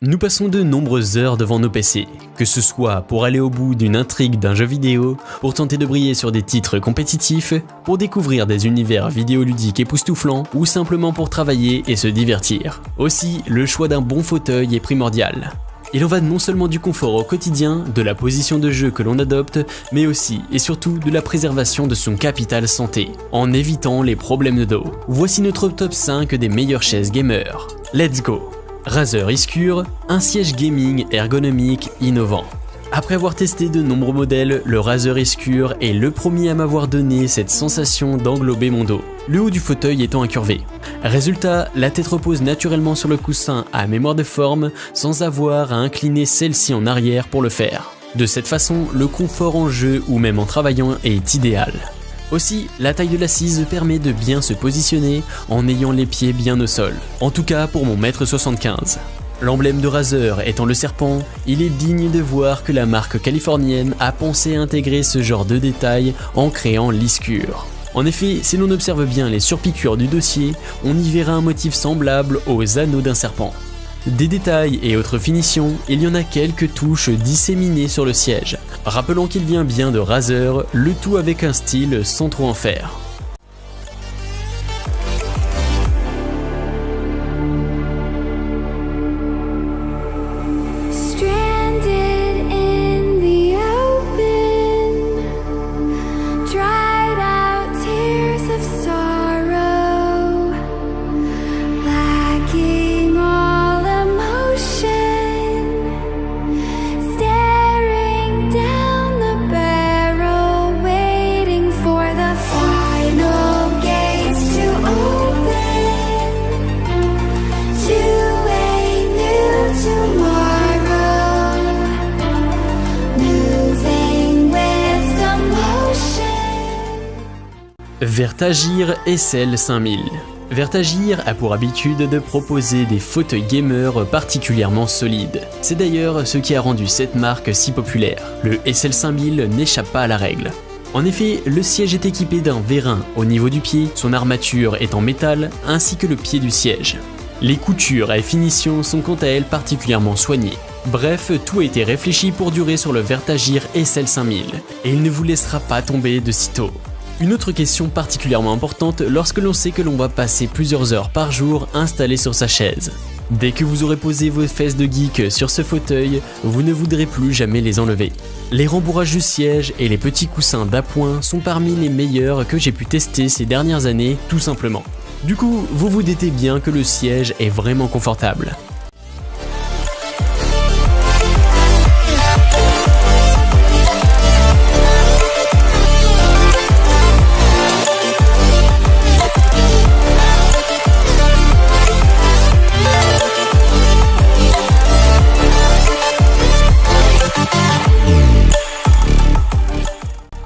Nous passons de nombreuses heures devant nos PC, que ce soit pour aller au bout d'une intrigue d'un jeu vidéo, pour tenter de briller sur des titres compétitifs, pour découvrir des univers vidéoludiques époustouflants ou simplement pour travailler et se divertir. Aussi, le choix d'un bon fauteuil est primordial. Il en va non seulement du confort au quotidien, de la position de jeu que l'on adopte, mais aussi et surtout de la préservation de son capital santé, en évitant les problèmes de dos. Voici notre top 5 des meilleures chaises gamer. Let's go! Razer Iscure, un siège gaming ergonomique innovant. Après avoir testé de nombreux modèles, le Razer Iscure est le premier à m'avoir donné cette sensation d'englober mon dos, le haut du fauteuil étant incurvé. Résultat, la tête repose naturellement sur le coussin à mémoire de forme sans avoir à incliner celle-ci en arrière pour le faire. De cette façon, le confort en jeu ou même en travaillant est idéal. Aussi, la taille de l'assise permet de bien se positionner en ayant les pieds bien au sol, en tout cas pour mon 1,75 m. L'emblème de Razer étant le serpent, il est digne de voir que la marque californienne a pensé à intégrer ce genre de détails en créant l'Iscure. En effet, si l'on observe bien les surpiqûres du dossier, on y verra un motif semblable aux anneaux d'un serpent. Des détails et autres finitions, il y en a quelques touches disséminées sur le siège, rappelant qu'il vient bien de Razer, le tout avec un style sans trop en faire. Vertagir SL 5000. Vertagir a pour habitude de proposer des fauteuils gamers particulièrement solides. C'est d'ailleurs ce qui a rendu cette marque si populaire. Le SL 5000 n'échappe pas à la règle. En effet, le siège est équipé d'un vérin au niveau du pied, son armature est en métal, ainsi que le pied du siège. Les coutures et finitions sont quant à elles particulièrement soignées. Bref, tout a été réfléchi pour durer sur le Vertagir SL 5000, et il ne vous laissera pas tomber de sitôt. Une autre question particulièrement importante lorsque l'on sait que l'on va passer plusieurs heures par jour installé sur sa chaise. Dès que vous aurez posé vos fesses de geek sur ce fauteuil, vous ne voudrez plus jamais les enlever. Les rembourrages du siège et les petits coussins d'appoint sont parmi les meilleurs que j'ai pu tester ces dernières années, tout simplement. Du coup, vous vous doutez bien que le siège est vraiment confortable.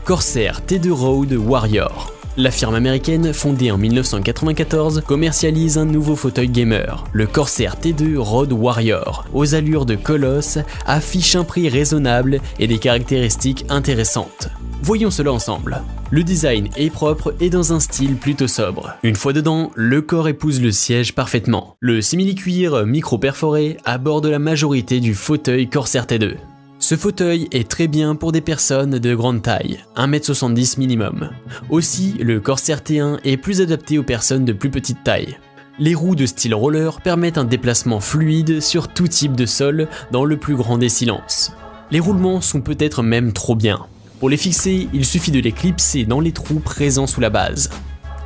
Corsair T2 Road Warrior. La firme américaine, fondée en 1994, commercialise un nouveau fauteuil gamer. Le Corsair T2 Road Warrior, aux allures de colosse, affiche un prix raisonnable et des caractéristiques intéressantes. Voyons cela ensemble. Le design est propre et dans un style plutôt sobre. Une fois dedans, le corps épouse le siège parfaitement. Le simili-cuir micro-perforé aborde la majorité du fauteuil Corsair T2. Ce fauteuil est très bien pour des personnes de grande taille, 1,70 m minimum. Aussi, le Corsair T1 est plus adapté aux personnes de plus petite taille. Les roues de style roller permettent un déplacement fluide sur tout type de sol dans le plus grand des silences. Les roulements sont peut-être même trop bien. Pour les fixer, il suffit de les clipser dans les trous présents sous la base.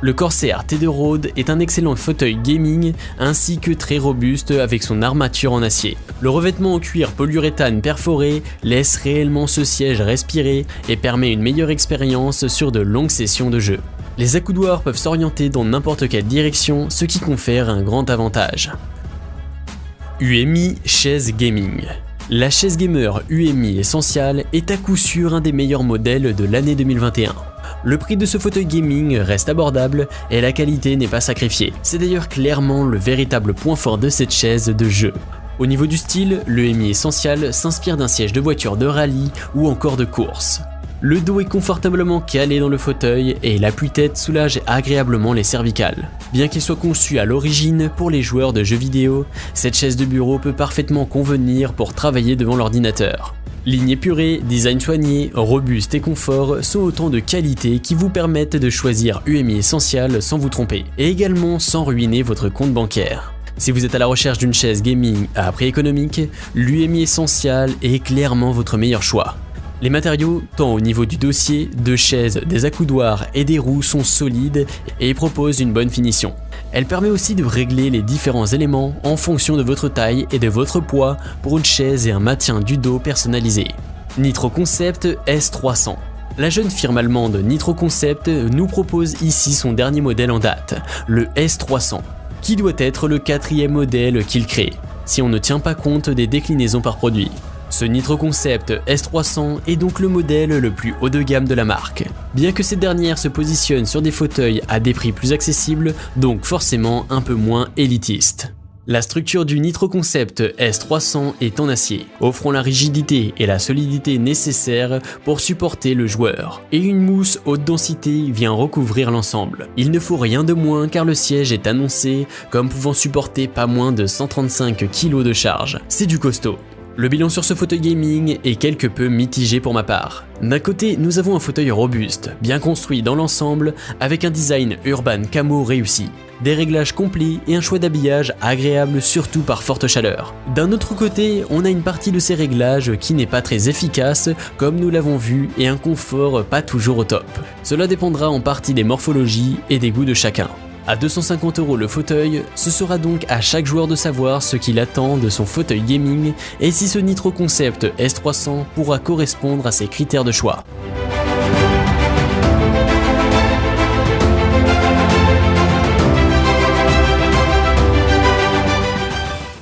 Le Corsair T2 Road est un excellent fauteuil gaming ainsi que très robuste avec son armature en acier. Le revêtement en cuir polyuréthane perforé laisse réellement ce siège respirer et permet une meilleure expérience sur de longues sessions de jeu. Les accoudoirs peuvent s'orienter dans n'importe quelle direction, ce qui confère un grand avantage. UMI Chaise Gaming. La chaise gamer UMI Essential est à coup sûr un des meilleurs modèles de l'année 2021. Le prix de ce fauteuil gaming reste abordable et la qualité n'est pas sacrifiée. C'est d'ailleurs clairement le véritable point fort de cette chaise de jeu. Au niveau du style, le UMI Essential s'inspire d'un siège de voiture de rallye ou encore de course. Le dos est confortablement calé dans le fauteuil et l'appui-tête soulage agréablement les cervicales. Bien qu'il soit conçu à l'origine pour les joueurs de jeux vidéo, cette chaise de bureau peut parfaitement convenir pour travailler devant l'ordinateur. Ligne épurée, design soigné, robuste et confort sont autant de qualités qui vous permettent de choisir UMI Essential sans vous tromper, et également sans ruiner votre compte bancaire. Si vous êtes à la recherche d'une chaise gaming à prix économique, l'UMI Essential est clairement votre meilleur choix. Les matériaux, tant au niveau du dossier, de chaises, des accoudoirs et des roues sont solides et proposent une bonne finition. Elle permet aussi de régler les différents éléments en fonction de votre taille et de votre poids pour une chaise et un maintien du dos personnalisé. Nitro Concept S300. La jeune firme allemande Nitro Concept nous propose ici son dernier modèle en date, le S300, qui doit être le 4e modèle qu'il crée, si on ne tient pas compte des déclinaisons par produit. Ce Nitro Concept S300 est donc le modèle le plus haut de gamme de la marque, bien que cette dernière se positionne sur des fauteuils à des prix plus accessibles, donc forcément un peu moins élitistes. La structure du Nitro Concept S300 est en acier, offrant la rigidité et la solidité nécessaires pour supporter le joueur, et une mousse haute densité vient recouvrir l'ensemble. Il ne faut rien de moins car le siège est annoncé comme pouvant supporter pas moins de 135 kg de charge. C'est du costaud. Le bilan sur ce fauteuil gaming est quelque peu mitigé pour ma part. D'un côté, nous avons un fauteuil robuste, bien construit dans l'ensemble, avec un design urban camo réussi, des réglages complets et un choix d'habillage agréable surtout par forte chaleur. D'un autre côté, on a une partie de ces réglages qui n'est pas très efficace, comme nous l'avons vu, et un confort pas toujours au top. Cela dépendra en partie des morphologies et des goûts de chacun. À 250 € le fauteuil, ce sera donc à chaque joueur de savoir ce qu'il attend de son fauteuil gaming et si ce Nitro Concept S300 pourra correspondre à ses critères de choix.